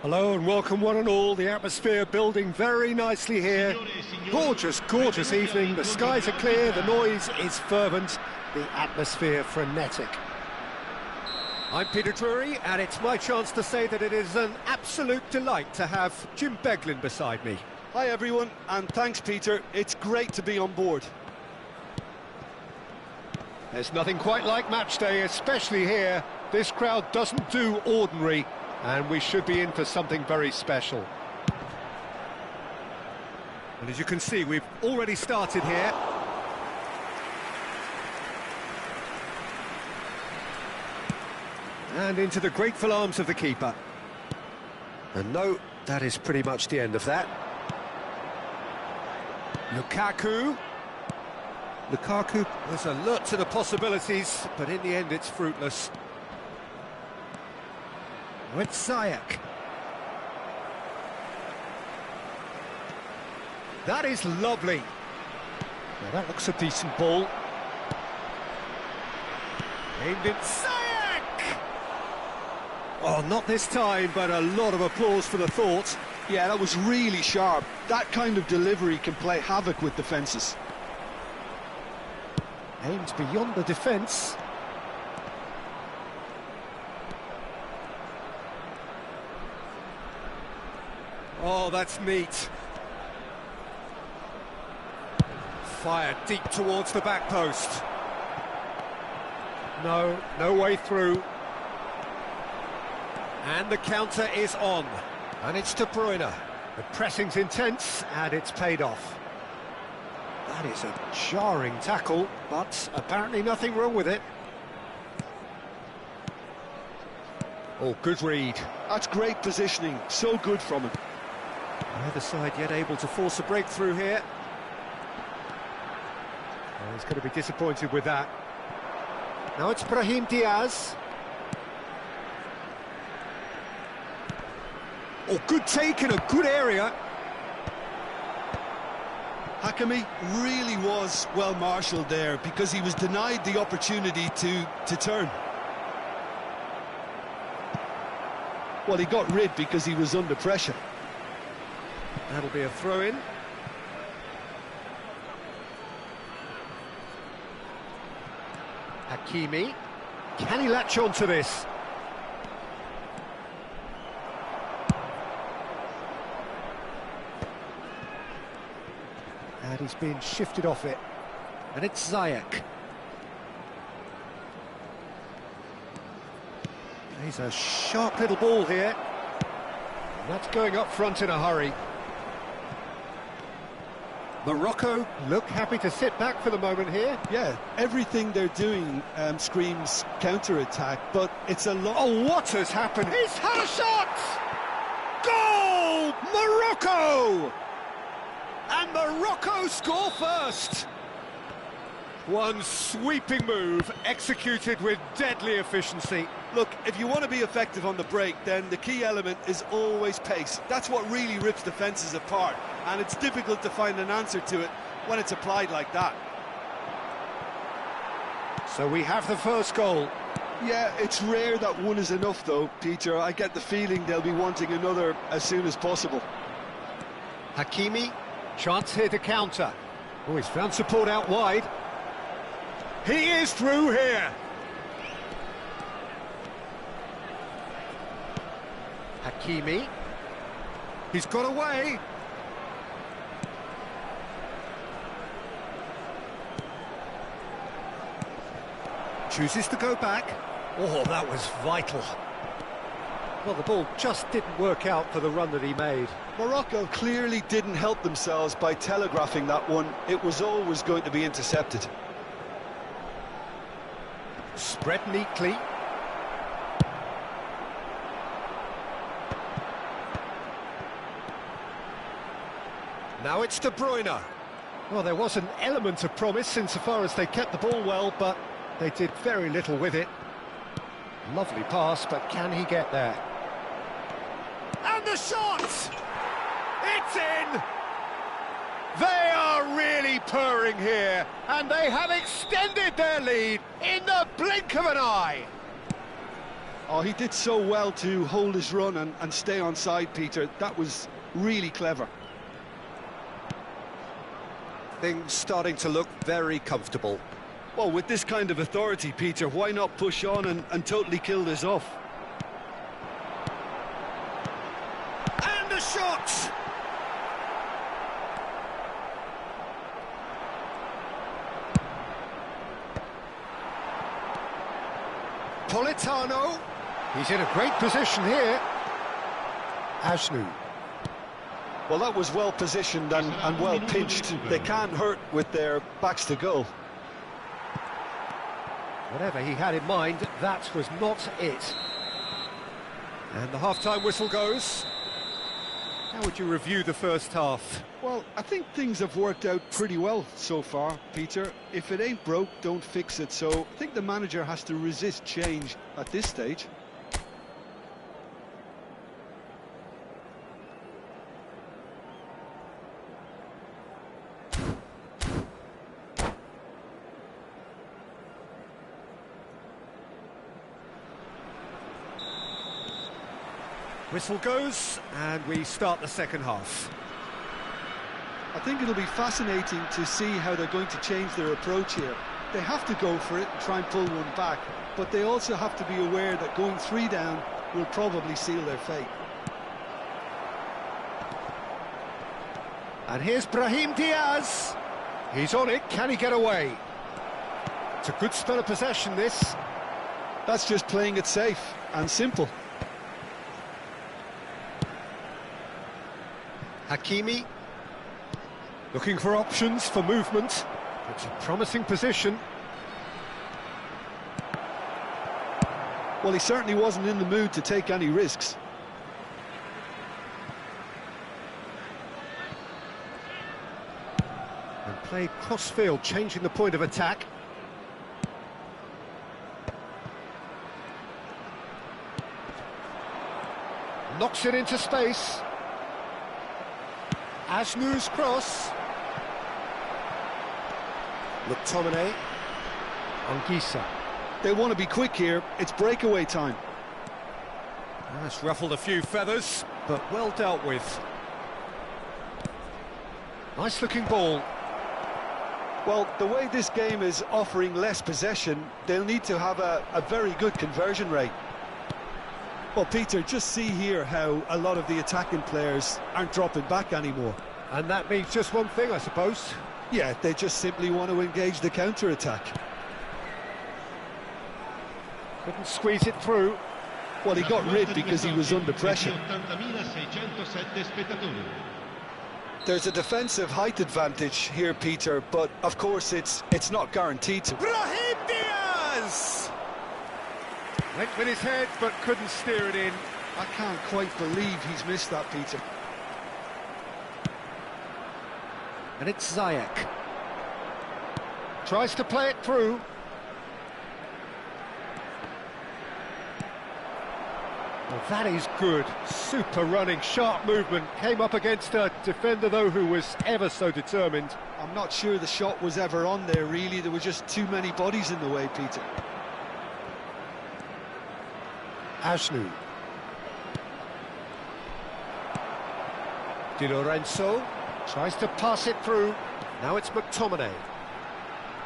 Hello and welcome one and all. The atmosphere building very nicely here. Gorgeous, gorgeous evening. The skies are clear, the noise is fervent, the atmosphere frenetic. I'm Peter Drury, and it's my chance to say that it is an absolute delight to have Jim Beglin beside me. Hi everyone, and thanks Peter. It's great to be on board. There's nothing quite like match day, especially here. This crowd doesn't do ordinary, and we should be in for something very special. And as you can see, we've already started here. And into the grateful arms of the keeper. And no, that is pretty much the end of that. Lukaku was alert to the possibilities, but in the end it's fruitless. With Ziyech. That is lovely. Now that looks a decent ball. Aimed in Ziyech! Oh, not this time, but a lot of applause for the thought. Yeah, that was really sharp. That kind of delivery can play havoc with defences. Aimed beyond the defence. Oh, that's neat. Fired deep towards the back post. No way through. And the counter is on. And it's De Bruyne. The pressing's intense, and it's paid off. That is a jarring tackle, but apparently nothing wrong with it. Oh, good read. That's great positioning, so good from him. Neither side yet able to force a breakthrough here. Oh, he's going to be disappointed with that. Now it's Brahim Diaz. Oh, good take in a good area. Hakimi really was well marshalled there because he was denied the opportunity to turn. Well, he got rid because he was under pressure. That'll be a throw-in. Hakimi. Can he latch on to this? And he's been shifted off it. And it's Ziyech. He's a sharp little ball here. And that's going up front in a hurry. Morocco look happy to sit back for the moment here. Yeah, everything they're doing screams counter-attack, but it's a lot... Oh, what has happened? He's had a shot! Goal! Morocco! And Morocco score first! One sweeping move, executed with deadly efficiency. Look, if you want to be effective on the break, then the key element is always pace. That's what really rips defences apart, and it's difficult to find an answer to it when it's applied like that. So we have the first goal. Yeah, it's rare that one is enough though, Peter. I get the feeling they'll be wanting another as soon as possible. Hakimi, chance here to counter. Oh, he's found support out wide. He is through here. Hakimi. He's got away. Chooses to go back. Oh, that was vital. Well, the ball just didn't work out for the run that he made. Morocco clearly didn't help themselves by telegraphing that one. It was always going to be intercepted. Spread neatly. Now it's De Bruyne. Well, there was an element of promise insofar as they kept the ball well, but they did very little with it. Lovely pass, but can he get there? And the shot! It's in! They are really purring here, and they have extended their lead in the blink of an eye. Oh, he did so well to hold his run and stay on side, Peter. That was really clever. Things starting to look very comfortable. Well, with this kind of authority, Peter, why not push on and totally kill this off? And a shot! Politano. He's in a great position here. Ashnoo. Well, that was well positioned and well pinched. They can't hurt with their backs to goal. Whatever he had in mind, that was not it. And the half-time whistle goes. How would you review the first half? Well, I think things have worked out pretty well so far, Peter. If it ain't broke, don't fix it. So I think the manager has to resist change at this stage. Whistle goes, and we start the second half. I think it'll be fascinating to see how they're going to change their approach here. They have to go for it and try and pull one back, but they also have to be aware that going 3 down will probably seal their fate. And here's Brahim Diaz. He's on it, can he get away? It's a good spell of possession, this. That's just playing it safe and simple. Hakimi, looking for options for movement. It's a promising position. Well, he certainly wasn't in the mood to take any risks. And played cross-field, changing the point of attack. Knocks it into space. Ashnoo's cross. McTominay. Anguissa. They want to be quick here. It's breakaway time. That's ruffled a few feathers, but well dealt with. Nice looking ball. Well, the way this game is offering less possession, they'll need to have a very good conversion rate. Well, Peter, just see here how a lot of the attacking players aren't dropping back anymore. And that means just one thing, I suppose. Yeah, they just simply want to engage the counter-attack. Couldn't squeeze it through. Well, he got rid because he was under pressure. There's a defensive height advantage here, Peter, but of course it's not guaranteed to. Brahim Diaz! Went with his head, but couldn't steer it in. I can't quite believe he's missed that, Peter. And it's Ziyech. Tries to play it through. Well, that is good. Super running, sharp movement. Came up against a defender, though, who was ever so determined. I'm not sure the shot was ever on there, really. There were just too many bodies in the way, Peter. Ashnoo. Di Lorenzo tries to pass it through. Now it's McTominay.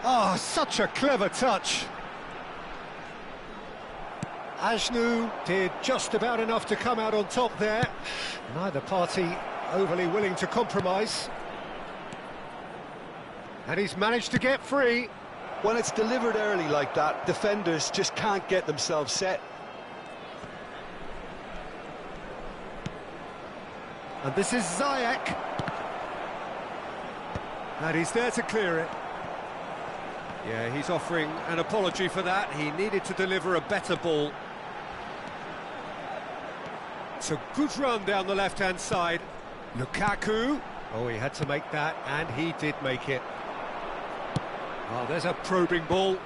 Oh, such a clever touch. Ashnoo did just about enough to come out on top there. Neither party overly willing to compromise. And he's managed to get free. When it's delivered early like that, defenders just can't get themselves set. And this is Ziyech. And he's there to clear it. Yeah, he's offering an apology for that. He needed to deliver a better ball. It's a good run down the left-hand side. Lukaku. Oh, he had to make that, and he did make it. Oh, there's a probing ball.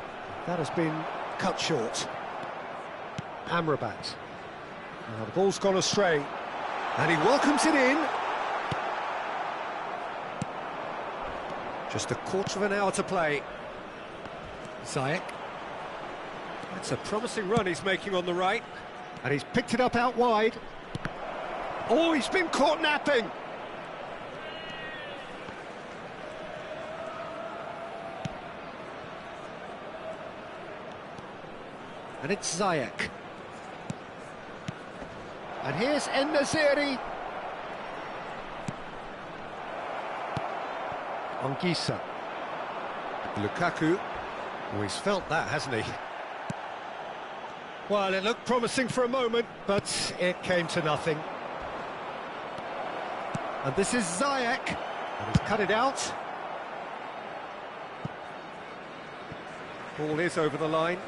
That has been cut short. Amrabat. Now the ball's gone astray. And he welcomes it in. Just a quarter of an hour to play. Ziyech. That's a promising run he's making on the right. And he's picked it up out wide. Oh, he's been caught napping. And it's Ziyech. And here's En-Nesyri. Anguissa. Lukaku. Oh, he's felt that, hasn't he? Well, it looked promising for a moment, but it came to nothing. And this is Ziyech. And he's cut it out. Ball is over the line.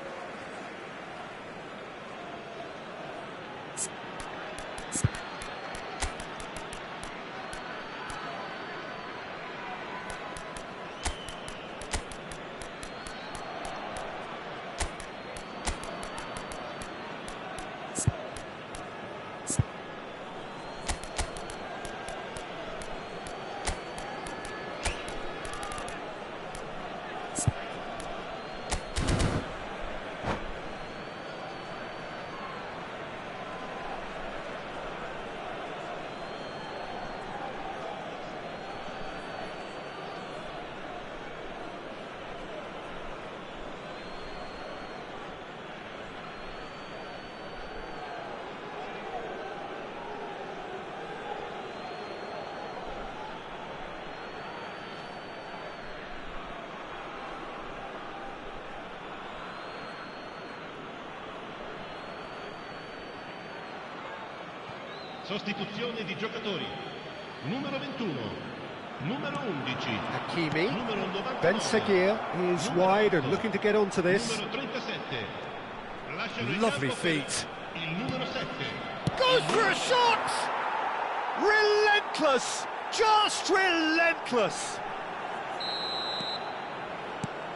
Sostituzione di giocatori. Numero 21, numero 11. Hakimi. Numero 99. Ben Seguir is wide and looking to get onto this. Numero 37. Lascia il Lovely campo feet. per il numero 7. Goes for a shot! Relentless! Just relentless!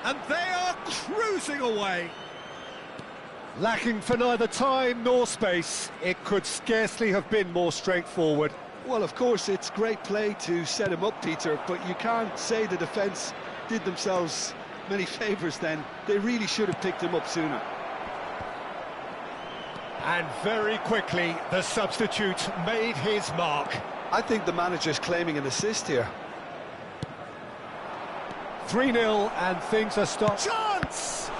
And they are cruising away. Lacking for neither time nor space, it could scarcely have been more straightforward. Well, of course, it's great play to set him up, Peter, but you can't say the defence did themselves many favours then. They really should have picked him up sooner. And very quickly, the substitute made his mark. I think the manager's claiming an assist here. 3-0 and things are stopped. Chance!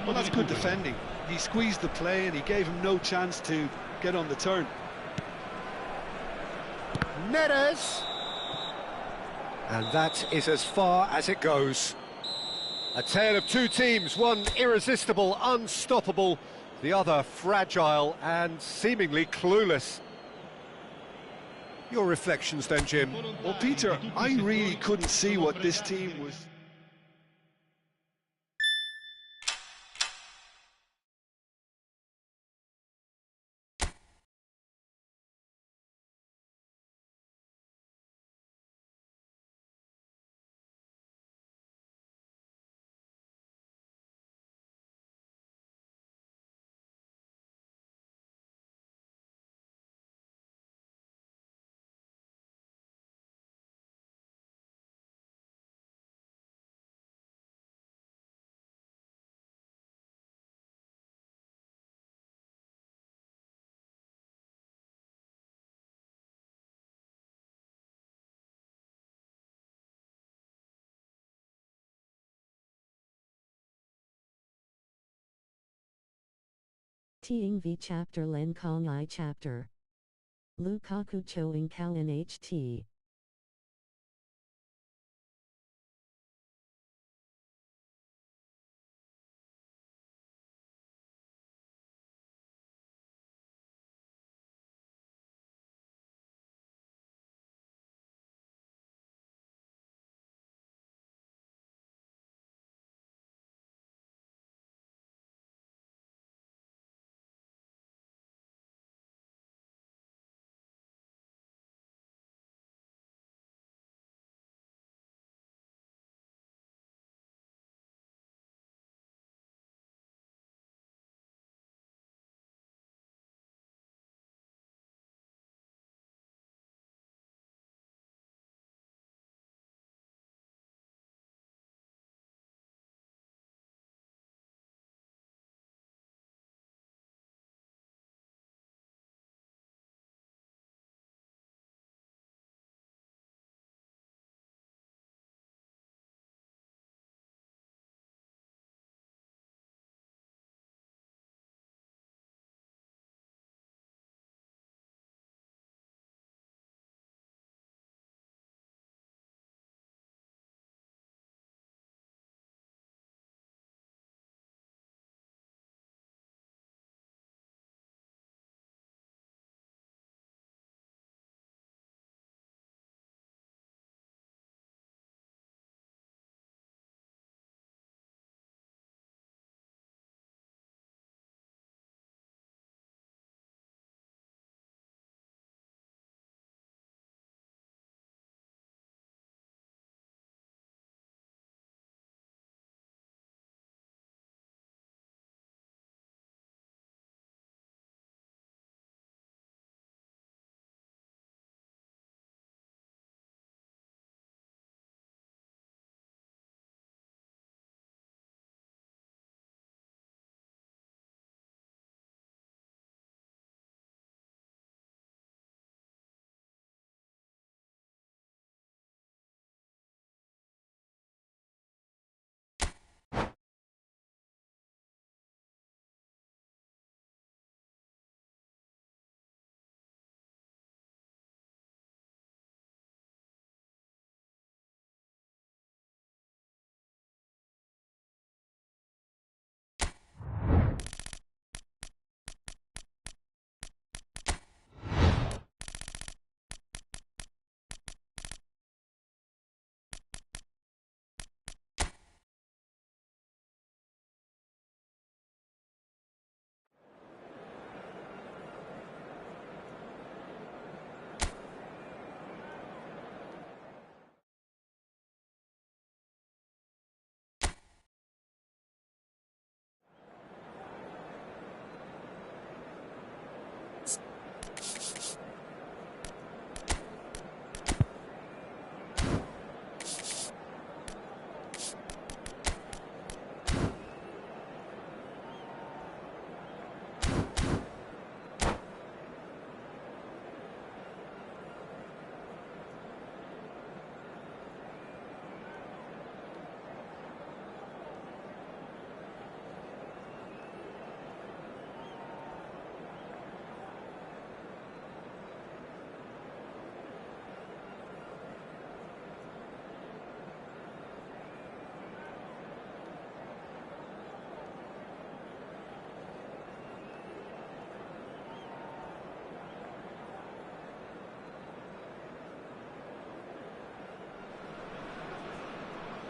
Well, that's good defending. He squeezed the play and he gave him no chance to get on the turn. Neres! And that is as far as it goes. A tale of two teams, one irresistible, unstoppable, the other fragile and seemingly clueless. Your reflections then, Jim? Well, Peter, I really couldn't see what this team was... Tieng v chapter Len Kong I chapter. Lukaku Choing Kalan HT.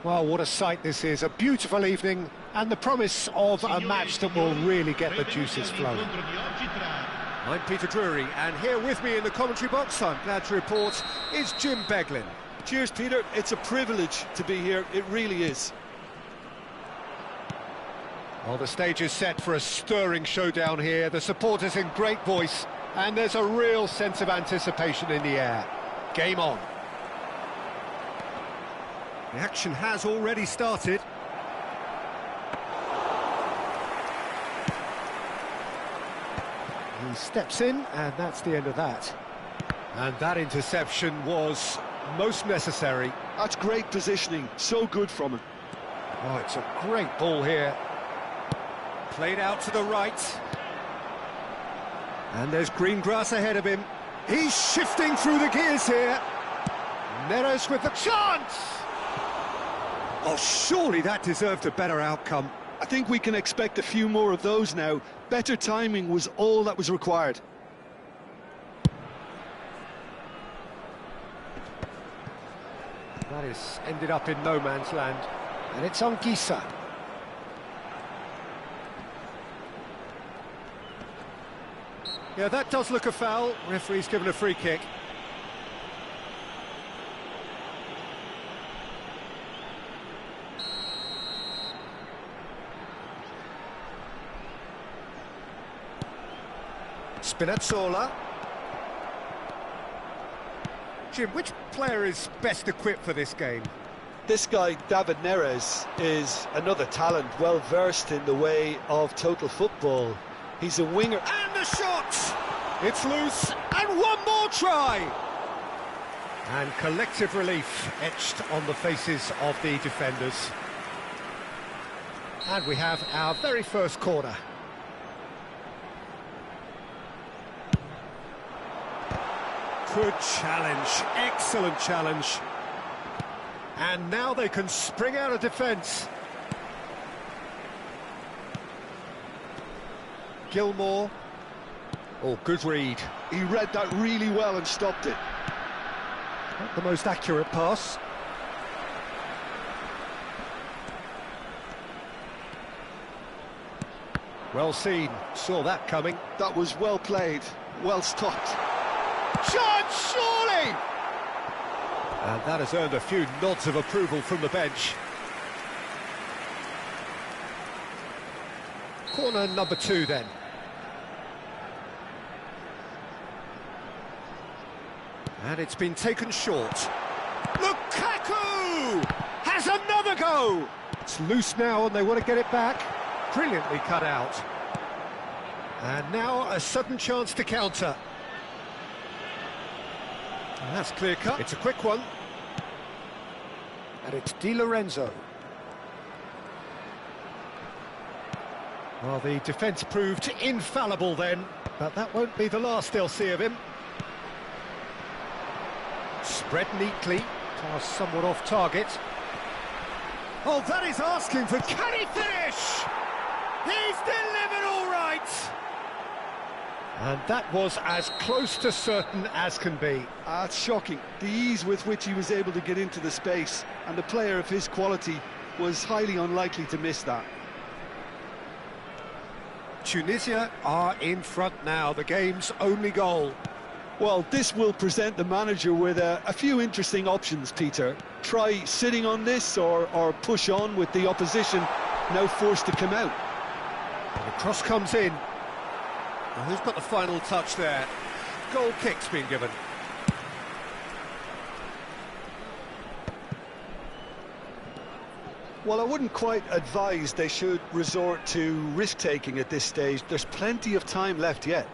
Well, what a sight this is. A beautiful evening and the promise of a match that will really get the juices flowing. I'm Peter Drury, and here with me in the commentary box, I'm glad to report, is Jim Beglin. Cheers, Peter. It's a privilege to be here. It really is. Well, the stage is set for a stirring showdown here. The supporters in great voice, and there's a real sense of anticipation in the air. Game on. The action has already started. He steps in, and that's the end of that. And that interception was most necessary. That's great positioning. So good from him. Oh, it's a great ball here. Played out to the right. And there's green grass ahead of him. He's shifting through the gears here. Neres with the chance! Oh, surely that deserved a better outcome. I think we can expect a few more of those now. Better timing was all that was required. That is ended up in no man's land. And it's on Gisa. Yeah, that does look a foul. Referee's given a free kick. Spinazzola. Jim, which player is best equipped for this game? This guy, David Neres, is another talent, well versed in the way of total football. He's a winger. And the shot! It's loose, and one more try! And collective relief etched on the faces of the defenders. And we have our very first corner. Good challenge, excellent challenge. And now they can spring out of defence. Gilmore. Oh, good read. He read that really well and stopped it. Not the most accurate pass. Well seen, saw that coming. That was well played, well stopped. Chance, surely! And that has earned a few nods of approval from the bench. Corner number 2 then. And it's been taken short. Lukaku has another go! It's loose now and they want to get it back. Brilliantly cut out. And now a sudden chance to counter. And that's clear cut. It's a quick one. And it's Di Lorenzo. Well, the defence proved infallible then, but that won't be the last they'll see of him. Spread neatly, pass somewhat off target. Oh, that is asking for... Can he finish? He's delivered all right! And that was as close to certain as can be. It's shocking, the ease with which he was able to get into the space, and a player of his quality was highly unlikely to miss that. Tunisia are in front now, the game's only goal. Well, this will present the manager with a few interesting options, Peter. Try sitting on this or push on with the opposition now forced to come out. And the cross comes in. Well, who's got the final touch there? goal kick's been given. Well, I wouldn't quite advise they should resort to risk-taking at this stage. There's plenty of time left yet.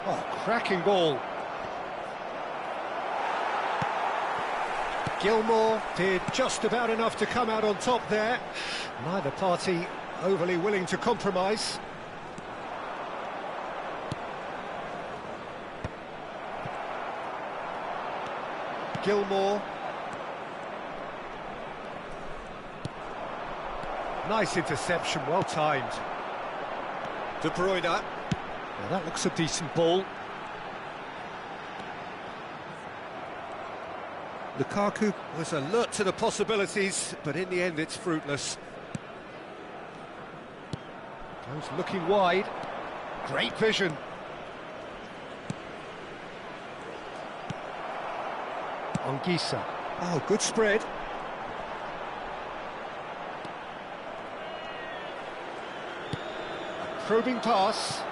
Oh, cracking ball. Gilmour did just about enough to come out on top there. Neither party overly willing to compromise. Gilmour. Nice interception, well timed. De Bruyne. Now that looks a decent ball. Lukaku was alert to the possibilities, but in the end it's fruitless. Goes looking wide. Great vision. Anguissa. Oh, good spread. Probing pass.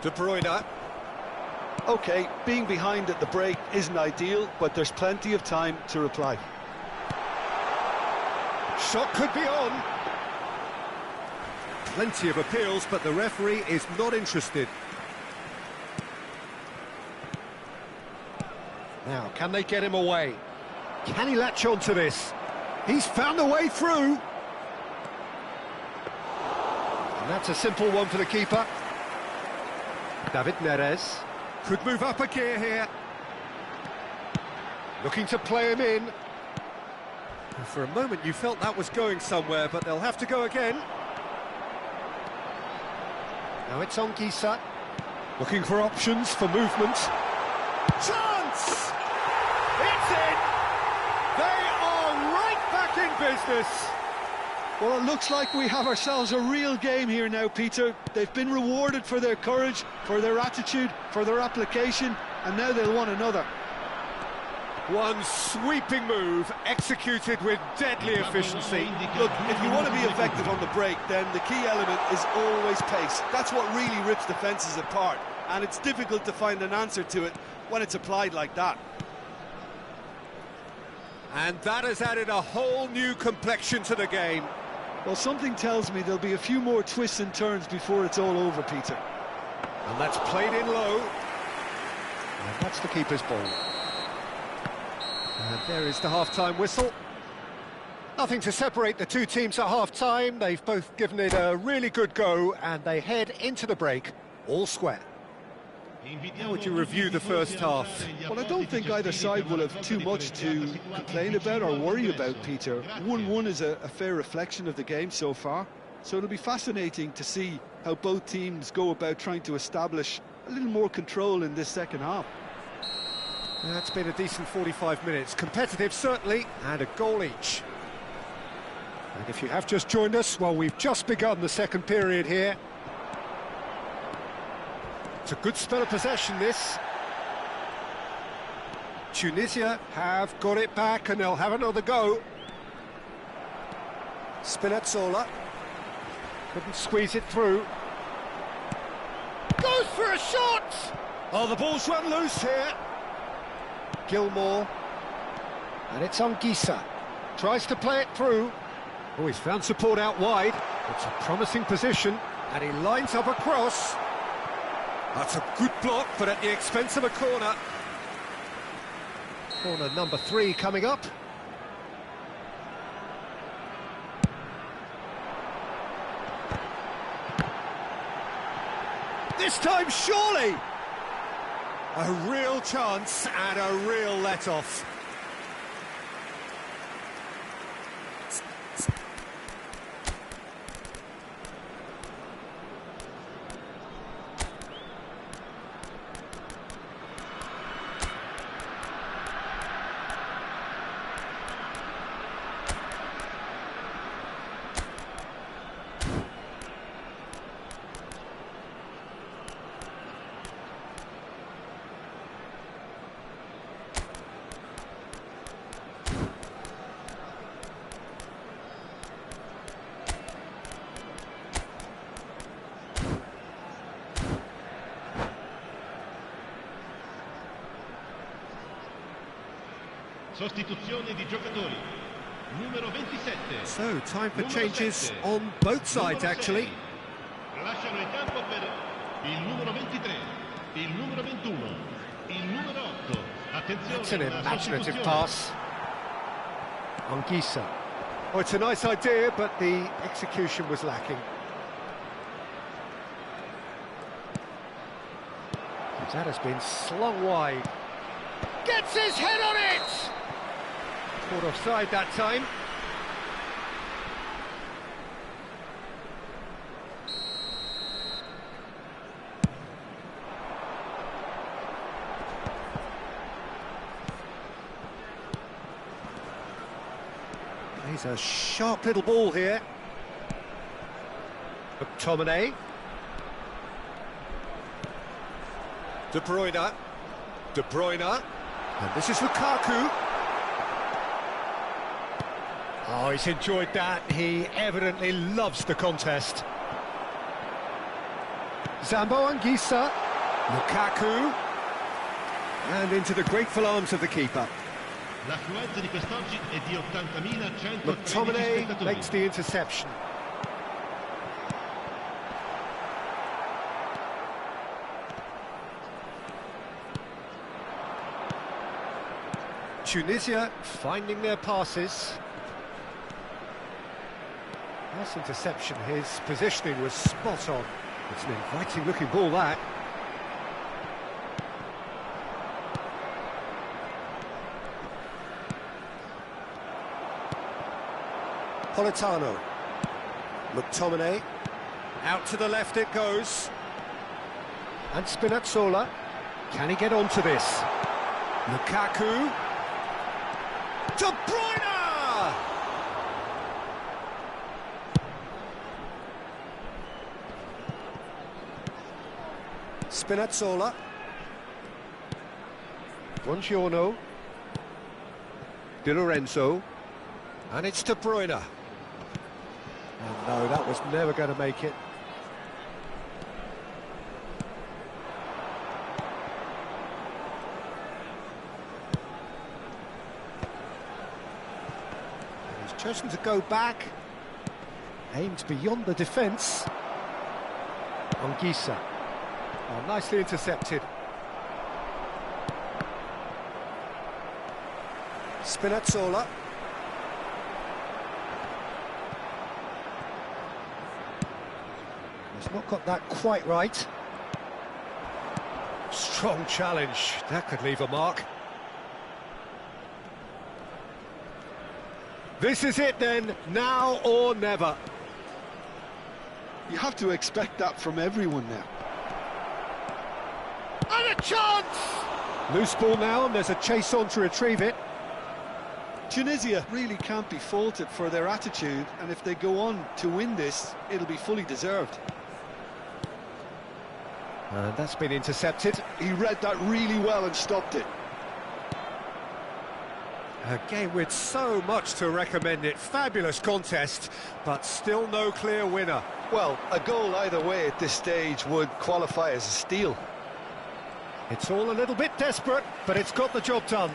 De Bruyne. OK, being behind at the break isn't ideal, but there's plenty of time to reply. Shot could be on. Plenty of appeals, but the referee is not interested. Now, can they get him away? Can he latch on to this? He's found a way through. And that's a simple one for the keeper. David Neres could move up a gear here. Looking to play him in. For a moment you felt that was going somewhere, but they'll have to go again. Now it's Anguissa. Looking for options for movement. Chance! It's in! They are right back in business. Well, it looks like we have ourselves a real game here now, Peter. They've been rewarded for their courage, for their attitude, for their application, and now they'll want another. One sweeping move, executed with deadly efficiency. Look, if you want to be effective on the break, then the key element is always pace. That's what really rips defences apart, and it's difficult to find an answer to it when it's applied like that. And that has added a whole new complexion to the game. Well, something tells me there'll be a few more twists and turns before it's all over, Peter. And that's played in low. And that's the keeper's ball. And there is the half-time whistle. Nothing to separate the two teams at half-time. They've both given it a really good go, and they head into the break all square. How would you review the first half? Well, I don't think either side will have too much to complain about or worry about, Peter. 1-1 is a fair reflection of the game so far, so it'll be fascinating to see how both teams go about trying to establish a little more control in this second half. That's been a decent 45 minutes. Competitive, certainly, and a goal each. And if you have just joined us, well, we've just begun the second period here. It's a good spell of possession, this. Tunisia have got it back, and they'll have another go. Spinazzola couldn't squeeze it through. Goes for a shot! Oh, the ball's run loose here. Gilmour, and it's Anguissa. Tries to play it through. Oh, he's found support out wide. It's a promising position, and he lines up a cross. That's a good block, but at the expense of a corner. Corner number 3 coming up. This time, surely! A real chance and a real let-off. Sostituzione di giocatori. Numero 27. So, time for Numero changes 7. on both sides, Numero actually. 6. Lasciano il campo per il numero 23, il numero 21, il numero 8. Attenzione, It's an la imaginative sostituzione. pass. Anguissa. Oh, it's a nice idea, but the execution was lacking. That has been slung wide. Gets his head on it! Caught offside that time. He's a sharp little ball here. McTominay. De Bruyne. De Bruyne. And this is Lukaku. Oh, he's enjoyed that. He evidently loves the contest. Zambo Anguissa. Lukaku. And into the grateful arms of the keeper. L'affluenza di quest'oggi è di 80.113 McTominay spettatori. makes the interception. Tunisia finding their passes. Nice interception, his positioning was spot on. It's an inviting looking ball, that. Politano. McTominay. Out to the left it goes. And Spinazzola. Can he get onto this? Lukaku. De Bruyne! Spinazzola. Buongiorno. Di Lorenzo. And it's De Bruyne. Oh no, that was never going to make it. He's chosen to go back. Aimed beyond the defence. Anguissa. Oh, nicely intercepted. Spinazzola. He's not got that quite right. Strong challenge. That could leave a mark. This is it then, now or never. You have to expect that from everyone now. And a chance! Loose ball now, and there's a chase on to retrieve it. Tunisia really can't be faulted for their attitude, and if they go on to win this, it'll be fully deserved. And that's been intercepted. He read that really well and stopped it. A game with so much to recommend it. Fabulous contest, but still no clear winner. Well, a goal either way at this stage would qualify as a steal. It's all a little bit desperate, but it's got the job done.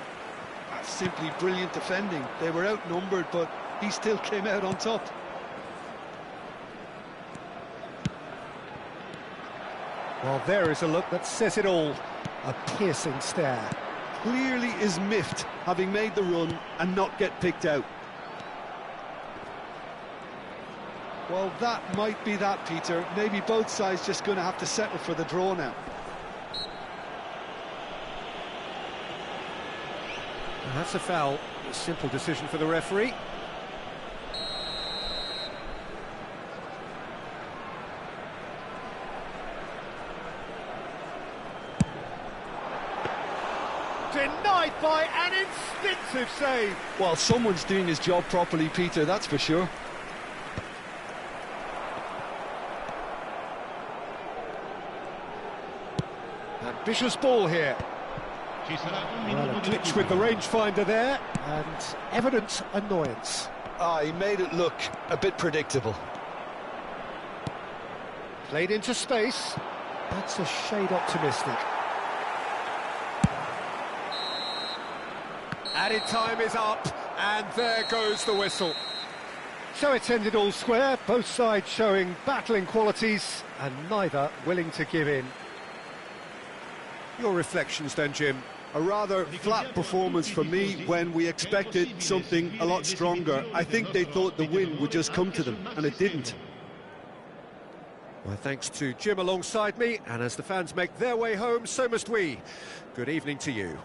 That's simply brilliant defending. They were outnumbered, but he still came out on top. Well, there is a look that says it all. A piercing stare. Clearly is miffed, having made the run and not get picked out. Well, that might be that, Peter. Maybe both sides just going to have to settle for the draw now. And that's a foul. A simple decision for the referee. Denied by an instinctive save. Well, someone's doing his job properly, Peter, that's for sure. Ambitious ball here. Ci sarà un Well, minuto a di glitch with the recupero. rangefinder there, and evident annoyance. He made it look a bit predictable. Played into space. That's a shade optimistic. Added time is up, and there goes the whistle. So it's ended all square, both sides showing battling qualities, and neither willing to give in. Your reflections then, Jim? A rather flat performance for me when we expected something a lot stronger. I think they thought the win would just come to them, and it didn't. My thanks to Jim alongside me, and as the fans make their way home, so must we. Good evening to you.